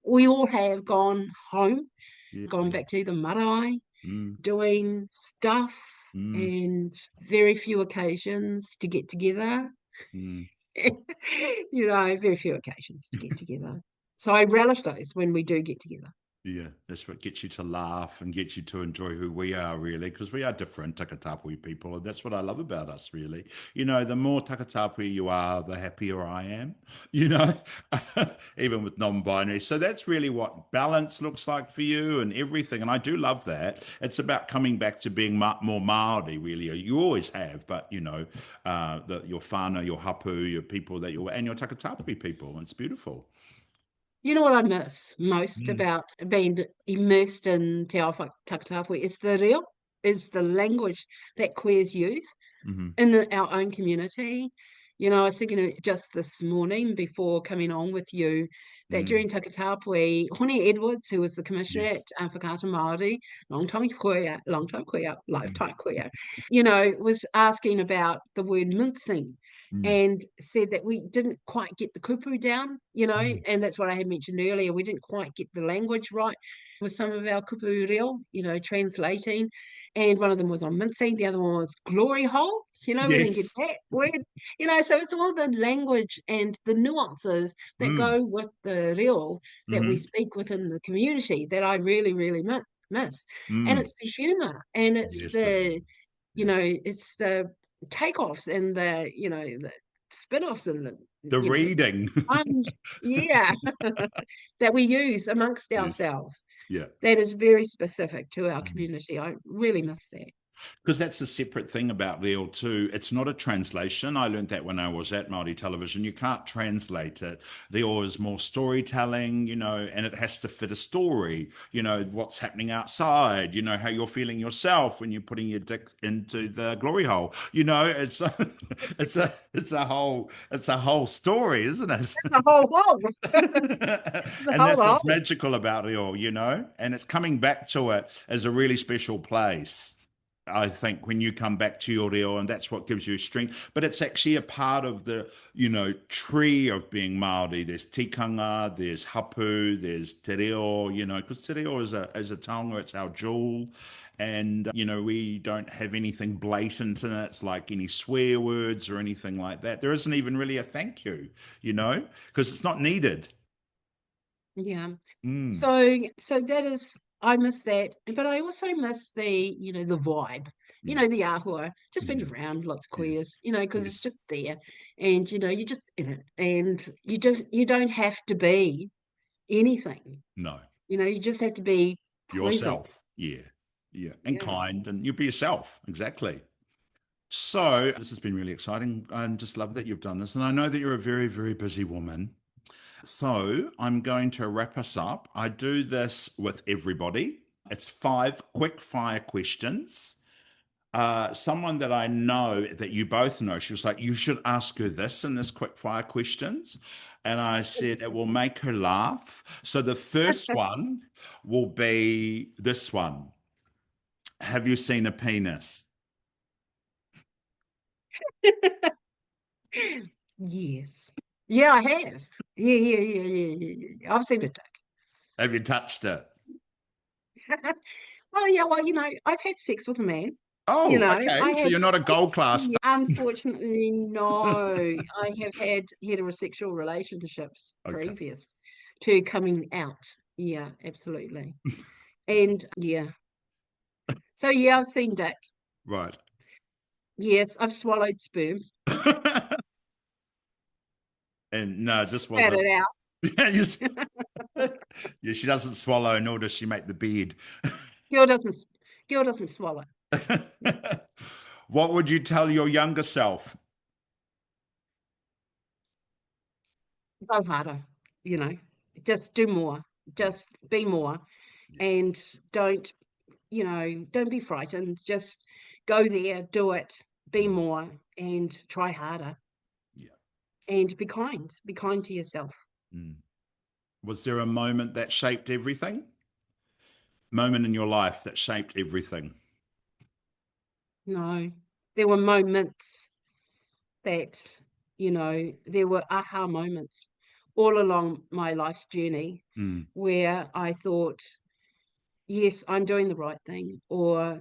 We all have gone home, Yeah. gone back to the marae, Mm, doing stuff, mm, and very few occasions to get together. mm. Very few occasions to get together. So I relish those when we do get together. Yeah, that's what gets you to laugh and gets you to enjoy who we are, really, because we are different Takatāpui people, and that's what I love about us, really. The more Takatāpui you are, the happier I am, even with non-binary. So that's really what balance looks like for you and everything, and I do love that. It's about coming back to being more Māori, really. You always have, but, your whānau, your hapu, your people and your Takatāpui people. It's beautiful. You know what I miss most Mm. about being immersed in Te Ao Takatāpui is the language that queers use Mm-hmm. in our own community. I was thinking of just this morning before coming on with you that during Takatāpui, Hone Edwards, who was the commissioner Yes. at Whakata Māori, long time queer, lifetime queer, was asking about the word mincing Mm. and said that we didn't quite get the kupu down, Mm. and that's what I had mentioned earlier. We didn't quite get the language right with some of our kupu reo, translating. And one of them was on mincing, the other one was glory hole. We didn't get Yes. that word, so it's all the language and the nuances that Mm. go with the reo that we Mm-hmm. speak within the community that I really, really miss. And Mm. it's the humour and it's Yes, the yeah. it's the takeoffs and the spin-offs and The reading. yeah, that we use amongst Yes. ourselves. Yeah. That is very specific to our Mm. community. I really miss that. Because that's a separate thing about Reo too. It's not a translation. I learned that when I was at Māori Television. You can't translate it. Reo is more storytelling, and it has to fit a story. What's happening outside. How you're feeling yourself when you're putting your dick into the glory hole. It's it's a whole story, isn't it? The whole world. The And whole that's what's world. magical about Reo, and it's coming back to it as a really special place. I think when you come back to your reo, and that's what gives you strength, but it's actually a part of the, tree of being Māori. There's tikanga, there's hapu, there's te reo, because te reo is a taonga, it's our jewel. And, we don't have anything blatant in it, like any swear words or anything like that. There isn't even really a thank you, because it's not needed. Yeah. Mm. So that is, I miss that, but I also miss the vibe, Yeah. the ahua, just being Yeah. around lots of Yes. queers, because it's Yes. just there, and you're just in it, and you don't have to be anything, No. you just have to be present. Yourself. Yeah. Yeah. And Yeah. kind, and you be yourself. Exactly. So this has been really exciting. I just love that you've done this. And I know that you're a very, very busy woman. So I'm going to wrap us up. I do this with everybody. It's 5 quick fire questions. Someone that I know that you both know, she was like, you should ask her this in this quick fire questions. And I said, it will make her laugh. So the first one will be this one. Have you seen a penis? Yes. Yeah, I have. Yeah. I've seen it. Have you touched it? Oh yeah, well, I've had sex with a man. Oh, I okay. So have. you're not a gold class. Unfortunately, no. I have had heterosexual relationships Okay. previous to coming out. Yeah, absolutely. And yeah. So yeah, I've seen dick. Right. Yes, I've swallowed sperm. And no, just Spat wasn't. it out. Yeah, yeah, she doesn't swallow, nor does she make the bed. Girl doesn't swallow. What would you tell your younger self? Go harder, just do more. Just be more, Yeah. and don't be frightened. Just go there, do it, be more, and try harder. Yeah. And be kind to yourself. Was there a moment that shaped everything? Moment in your life that shaped everything? No, there were moments that, there were aha moments all along my life's journey where I thought, yes, I'm doing the right thing, or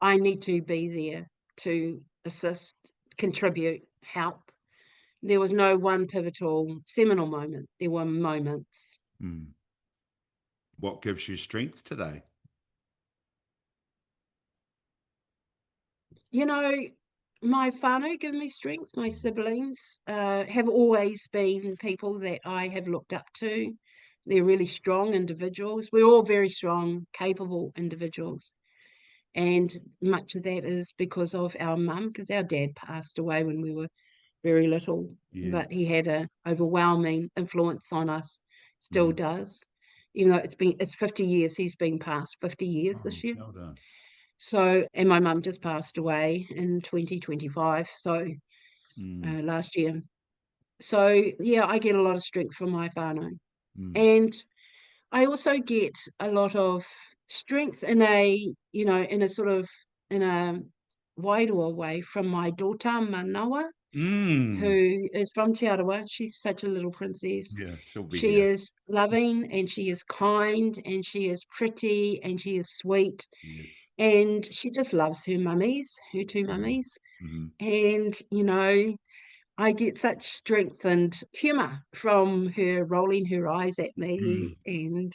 I need to be there to assist, contribute, help. There was no one pivotal seminal moment. There were moments. What gives you strength today? My whānau give me strength. My siblings have always been people that I have looked up to. They're really strong individuals. We're all very strong, capable individuals. And much of that is because of our mum, because our dad passed away when we were very little. Yes. But he had an overwhelming influence on us, still does. Even though it's 50 years, he's been past 50 years this year. Well done. So, and my mum just passed away in 2025, so last year. So, yeah, I get a lot of strength from my whānau. And I also get a lot of strength in a wairoa way from my daughter, Manawa, who is from Te Aroa. She's such a little princess. Yeah, she'll be She here. is loving, and she is kind, and she is pretty, and she is sweet. Yes. And she just loves her two mummies. And, I get such strength and humour from her rolling her eyes at me and,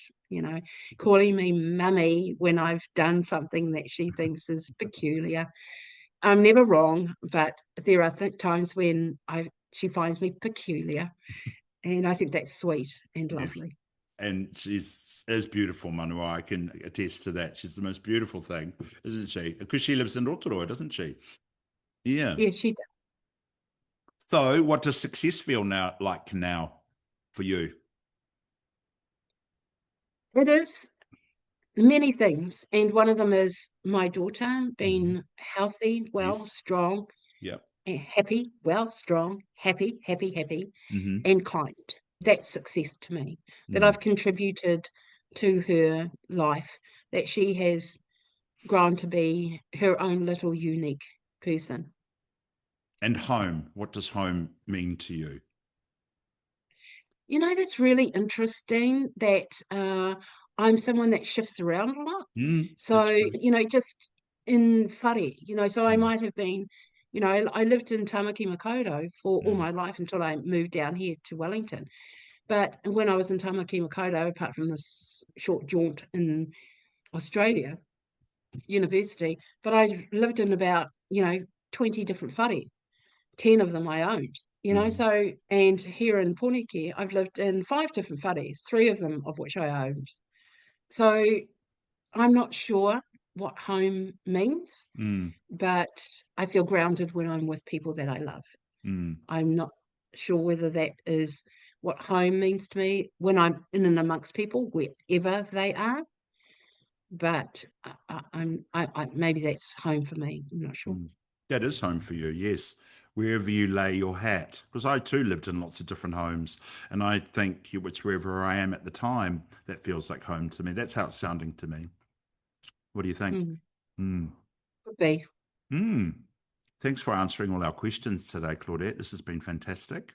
calling me mummy when I've done something that she thinks is peculiar. I'm never wrong, but there are times when she finds me peculiar. And I think that's sweet and lovely. And she's beautiful, Manua. I can attest to that. She's the most beautiful thing, isn't she? Because she lives in Rotorua, doesn't she? Yeah. Yeah, she does. So what does success feel like now for you? It is many things. And one of them is my daughter being healthy, well, Yes. strong, Yeah. happy, well, strong, happy, and kind. That's success to me, that I've contributed to her life, that she has grown to be her own little unique person. And home, what does home mean to you? That's really interesting that I'm someone that shifts around a lot. So, just in whare, so I might have been, I lived in Tamaki Makaurau for all my life until I moved down here to Wellington. But when I was in Tamaki Makaurau, apart from this short jaunt in Australia university, but I lived in about, 20 different whare, 10 of them I owned. So, and here in Pōneke, I've lived in 5 different whares, 3 of them of which I owned. So I'm not sure what home means, but I feel grounded when I'm with people that I love. I'm not sure whether that is what home means to me when I'm in and amongst people, wherever they are. But I maybe that's home for me. I'm not sure. That is home for you, yes. Wherever you lay your hat. Because I too lived in lots of different homes. And I think it's wherever I am at the time that feels like home to me. That's how it's sounding to me. What do you think? Could be. Thanks for answering all our questions today, Claudette. This has been fantastic.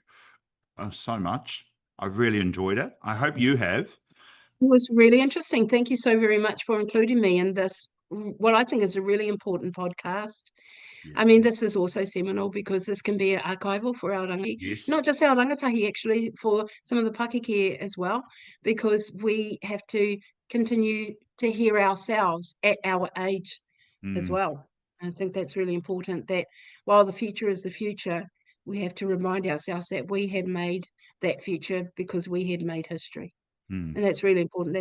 So much. I've really enjoyed it. I hope you have. It was really interesting. Thank you so very much for including me in this, what I think is a really important podcast. Yeah. I mean, this is also seminal because this can be archival for our rangi. Yes. Not just our rangatahi, actually, for some of the Pakeke as well, because we have to continue to hear ourselves at our age as well. I think that's really important, that while the future is the future, we have to remind ourselves that we had made that future because we had made history. And that's really important.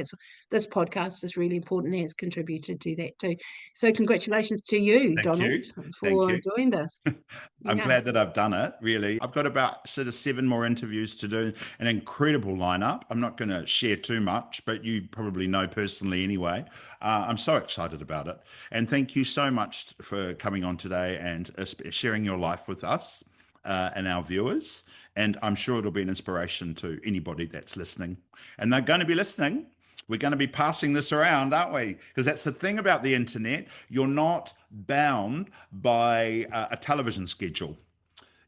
This podcast is really important and has contributed to that too. So congratulations to you, Thank Donald, you. Thank for you. doing this. I'm Yeah. glad that I've done it, really. I've got about sort of 7 more interviews to do, an incredible lineup. I'm not going to share too much, but you probably know personally anyway. I'm so excited about it. And thank you so much for coming on today and sharing your life with us and our viewers. And I'm sure it'll be an inspiration to anybody that's listening. And they're going to be listening. We're going to be passing this around, aren't we? Because that's the thing about the internet. You're not bound by a television schedule.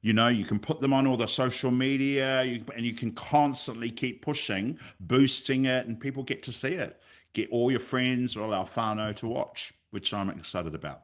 You know, you can put them on all the social media and you can constantly keep pushing, boosting it, and people get to see it. Get all your friends, all our whānau to watch, which I'm excited about.